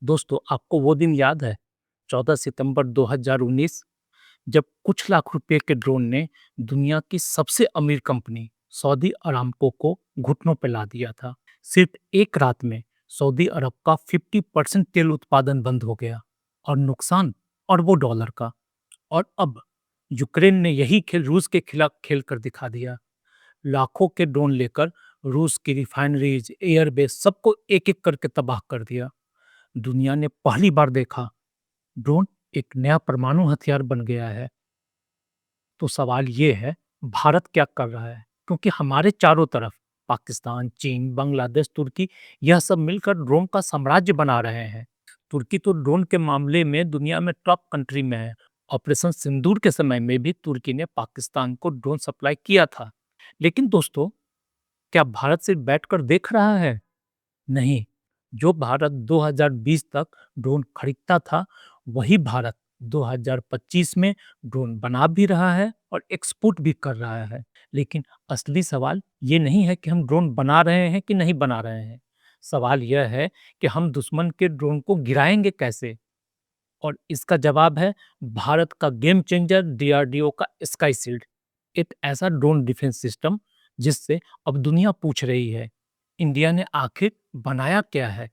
दोस्तों, आपको वो दिन याद है 14 सितंबर 2019 जब कुछ लाख रुपए के ड्रोन ने दुनिया की सबसे अमीर कंपनी सऊदी अरामको को घुटनों पे ला दिया था। सिर्फ एक रात में सऊदी अरब का 50% तेल उत्पादन बंद हो गया और नुकसान अरबों डॉलर का। और अब यूक्रेन ने यही खेल रूस के खिलाफ खेल कर दिखा दिया। लाखों के ड्रोन लेकर रूस की रिफाइनरीज, एयरबेस सबको एक एक करके तबाह कर दिया। दुनिया ने पहली बार देखा ड्रोन एक नया परमाणु हथियार बन गया है। तो सवाल ये है, भारत क्या कर रहा है? क्योंकि हमारे चारों तरफ पाकिस्तान, चीन, बांग्लादेश, तुर्की यह सब मिलकर ड्रोन का साम्राज्य बना रहे हैं। तुर्की तो ड्रोन के मामले में दुनिया में टॉप कंट्री में है। ऑपरेशन सिंदूर के समय में भी तुर्की ने पाकिस्तान को ड्रोन सप्लाई किया था। लेकिन दोस्तों, क्या भारत सिर्फ बैठकर देख रहा है? नहीं, जो भारत 2020 तक ड्रोन खरीदता था, वही भारत 2025 में ड्रोन बना भी रहा है और एक्सपोर्ट भी कर रहा है। लेकिन असली सवाल ये नहीं है कि हम ड्रोन बना रहे हैं कि नहीं बना रहे हैं। सवाल यह है कि हम दुश्मन के ड्रोन को गिराएंगे कैसे? और इसका जवाब है भारत का गेम चेंजर डीआरडीओ का स्काई शील्ड। एक ऐसा ड्रोन डिफेंस सिस्टम जिससे अब दुनिया पूछ रही है, इंडिया ने आखिर बनाया क्या है?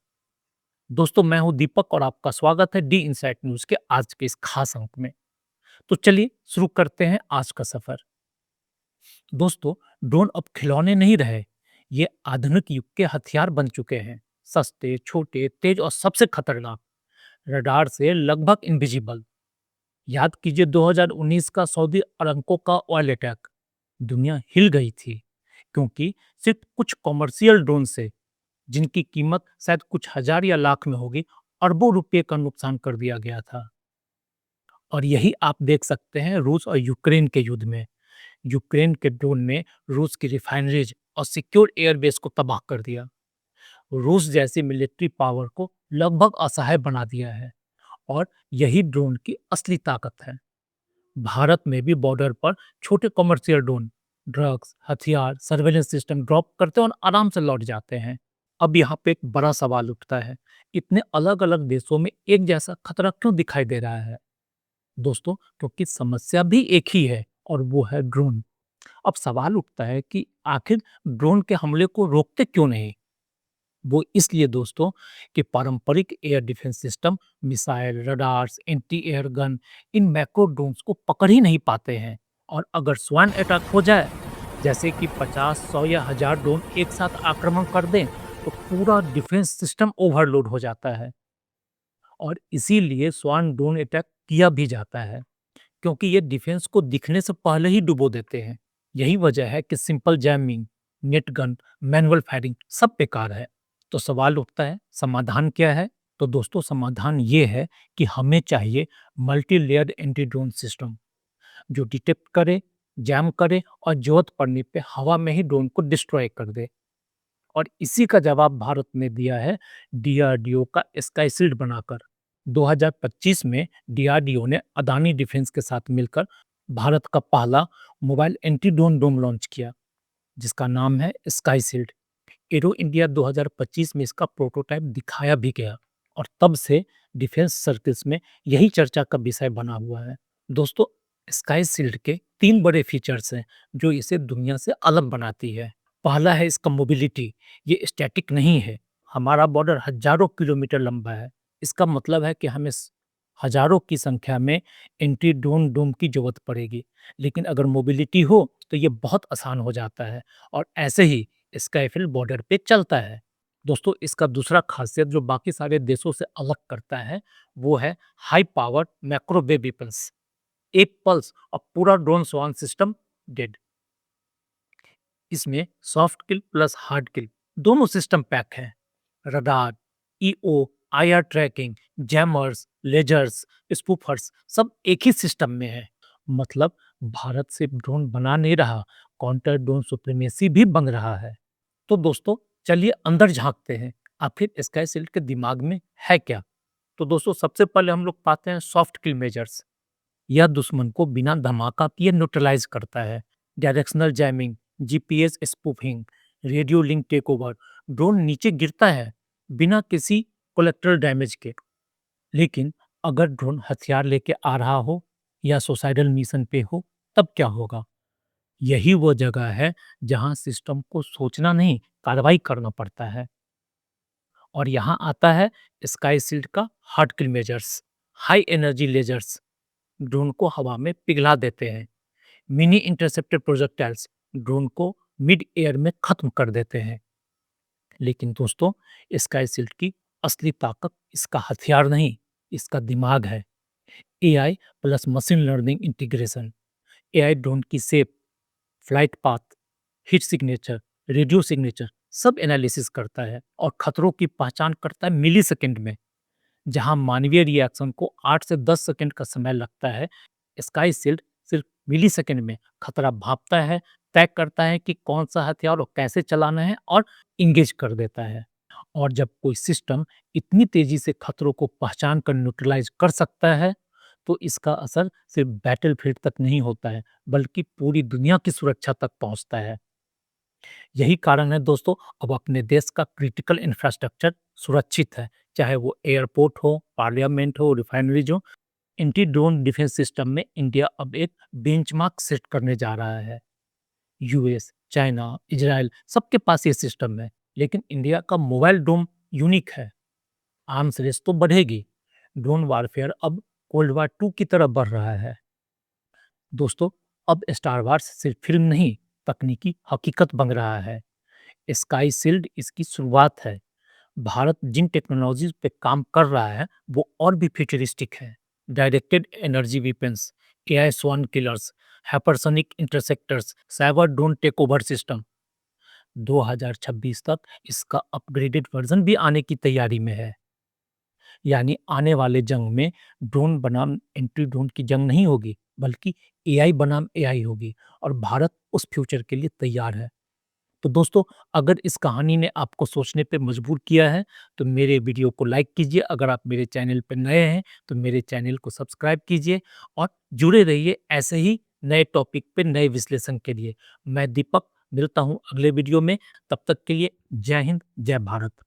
दोस्तों, मैं हूं दीपक और आपका स्वागत है डी इनसाइट न्यूज के आज के इस खास अंक में। तो चलिए शुरू करते हैं आज का सफर। दोस्तों, ड्रोन अब खिलौने नहीं रहे, ये आधुनिक युग के हथियार बन चुके हैं। सस्ते, छोटे, तेज और सबसे खतरनाक, रडार से लगभग इनविजिबल। याद कीजिए 2019 का सऊदी अरामको का ऑयल अटैक। दुनिया हिल गई थी क्योंकि सिर्फ कुछ कॉमर्शियल ड्रोन से, जिनकी कीमत शायद कुछ हजार या लाख में होगी, अरबों रुपए का नुकसान कर दिया गया था। और यही आप देख सकते हैं रूस और यूक्रेन के युद्ध में। यूक्रेन के ड्रोन ने रूस की रिफाइनरीज और सिक्योर एयरबेस को तबाह कर दिया। रूस जैसी मिलिट्री पावर को लगभग असहाय बना दिया है। और यही ड्रोन की असली ताकत है। भारत में भी बॉर्डर पर छोटे कमर्शियल ड्रोन ड्रग्स, हथियार, सर्वेलेंस सिस्टम ड्रॉप करते हैं और आराम से लौट जाते हैं। अब यहाँ पे एक बड़ा सवाल उठता है, इतने अलग अलग देशों में एक जैसा खतरा क्यों दिखाई दे रहा है? दोस्तों, क्योंकि समस्या भी एक ही है और वो है ड्रोन। अब सवाल उठता है कि आखिर ड्रोन के हमले को रोकते क्यों नहीं? वो इसलिए दोस्तों कि पारंपरिक air defence system, missile, radars, anti air gun इन मैक्रो ड्रोन्स को पकड़ ही नहीं पाते हैं। और अगर स्वान अटैक हो जाए, जैसे कि 50, 100 या 1000 ड्रोन एक साथ आक्रमण कर दें, तो पूरा डिफेंस सिस्टम ओवरलोड हो जाता है। और इसीलिए स्वान ड्रोन अटैक किया भी जाता है, क्योंकि ये डिफेंस को दिखने से पहले ही डुबो देते हैं। यही वजह है कि simple jamming, net gun, manual firing सब बेकार है। तो सवाल उठता है, समाधान क्या है? तो दोस्तों, समाधान ये है कि हमें चाहिए multi layered anti drone system जो डिटेक्ट करे, जैम करे और जरूरत पड़ने पे हवा में ही ड्रोन को डिस्ट्रॉय कर दे। और इसी का जवाब भारत ने दिया है डीआरडीओ का स्काई शील्ड बनाकर। 2025 में डीआरडीओ ने अदानी डिफेंस के साथ मिलकर भारत का पहला मोबाइल एंटी ड्रोन डोम लॉन्च किया, जिसका नाम है स्काई शील्ड। एरो इंडिया 2025 में इसका प्रोटोटाइप दिखाया भी गया और तब से डिफेंस सर्कल्स में यही चर्चा का विषय बना हुआ है। दोस्तों, स्काई शील्ड के तीन बड़े फीचर्स हैं जो इसे दुनिया से अलग बनाती है। पहला है इसका मोबिलिटी। ये स्टैटिक नहीं है। हमारा बॉर्डर हजारों किलोमीटर लंबा है। इसका मतलब है कि हमें हजारों की संख्या में एंटी ड्रोन डोम की जरूरत पड़ेगी। लेकिन अगर मोबिलिटी हो तो ये बहुत आसान हो जाता है और ऐसे ही स्काईफिल बॉर्डर पे चलता है। दोस्तों, इसका दूसरा खासियत जो बाकी सारे देशों से अलग करता है, वो है हाई पावर मैक्रोवेव वेपन्स। एक पल्स और पूरा ड्रोन स्वान सिस्टम डेड। इसमें soft kill plus hard kill दोनों सिस्टम पैक हैं। Radar, EO, IR tracking, jammers, lasers, spoofers सब एक ही सिस्टम में है। मतलब भारत सिर्फ ड्रोन बना नहीं रहा, काउंटर ड्रोन सुप्रीमेसी भी बन रहा है। तो दोस्तों, चलिए अंदर झांकते हैं, आखिर स्काई शील्ड के दिमाग में है क्या? तो दोस्तों, सबसे पहले हम लोग पाते हैं सॉफ्ट किल मेजर्स। यह दुश्मन को बिना धमाका किए न्यूट्रलाइज करता है। Directional jamming, GPS spoofing, radio link take over. Drone नीचे गिरता है बिना किसी कोलेक्ट्रल डैमेज के। लेकिन अगर ड्रोन हथियार लेके आ रहा हो या सुसाइडल मिशन पे हो, तब क्या होगा? यही वो जगह है जहां सिस्टम को सोचना नहीं, कार्रवाई करना पड़ता है। और यहाँ आता है स्काई शील्ड का hard kill measures. High energy lasers drone को हवा में पिघला देते हैं। मिनी इंटरसेप्टर प्रोजेक्टाइल्स ड्रोन को मिड एयर में खत्म कर देते हैं। लेकिन दोस्तों, स्काई शील्ड की असली ताकत इसका हथियार नहीं, इसका दिमाग है। AI plus machine learning integration. AI drone की shape, flight path, heat signature, radio signature सब एनालिसिस करता है और खतरों की पहचान करता है मिली सेकेंड में। जहां मानवीय रिएक्शन को 8 से 10 सेकंड का समय लगता है, स्काई शील्ड सिर्फ मिली सेकंड में खतरा भांपता है, तय करता है कि कौन सा हथियार और कैसे चलाना है और इंगेज कर देता है। और जब कोई सिस्टम इतनी तेजी से खतरों को पहचान कर न्यूट्रलाइज कर सकता है, तो इसका असर सिर्फ बैटलफील्ड तक नहीं होता है, बल्कि पूरी दुनिया की सुरक्षा तक पहुंचता है। यही कारण है दोस्तों, अब अपने देश का क्रिटिकल इंफ्रास्ट्रक्चर सुरक्षित है, चाहे वो एयरपोर्ट हो, पार्लियामेंट हो, रिफाइनरीज हो। एंटी ड्रोन डिफेंस सिस्टम में इंडिया अब एक बेंचमार्क सेट करने जा रहा है। यूएस, चाइना, इजराइल सबके पास ये सिस्टम है, लेकिन इंडिया का मोबाइल ड्रोन यूनिक है। आर्म्स रेस तो बढ़ेगी। ड्रोन वारफेयर अब कोल्ड वार 2 की तरफ बढ़ रहा है। दोस्तों, अब स्टार वार्स सिर्फ फिल्म नहीं, तकनीकी हकीकत बन रहा है। स्काई शील्ड इसकी शुरुआत है। भारत जिन टेक्नोलॉजीज पे काम कर रहा है, वो और भी फ्यूचरिस्टिक है। Directed energy weapons, AI swarm killers, hypersonic interceptors, cyber drone take over system. 2026 तक इसका अपग्रेडेड वर्जन भी आने की तैयारी में है। यानी आने वाले जंग में ड्रोन बनाम एंटी ड्रोन की जंग नहीं होगी, बल्कि एआई बनाम एआई होगी, और भारत उस फ्यूचर के लिए तैयार है। तो दोस्तों, अगर इस कहानी ने आपको सोचने पे मजबूर किया है, तो मेरे वीडियो को लाइक कीजिए। अगर आप मेरे चैनल पे नए हैं, तो मेरे चैनल को सब्सक्राइब कीजिए और जुड़े रहिए ऐसे ही नए टॉपिक पे नए विश्लेषण के लिए। मैं दीपक, मिलता हूँ अगले वीडियो में। तब तक के लिए जय हिंद, जय भारत।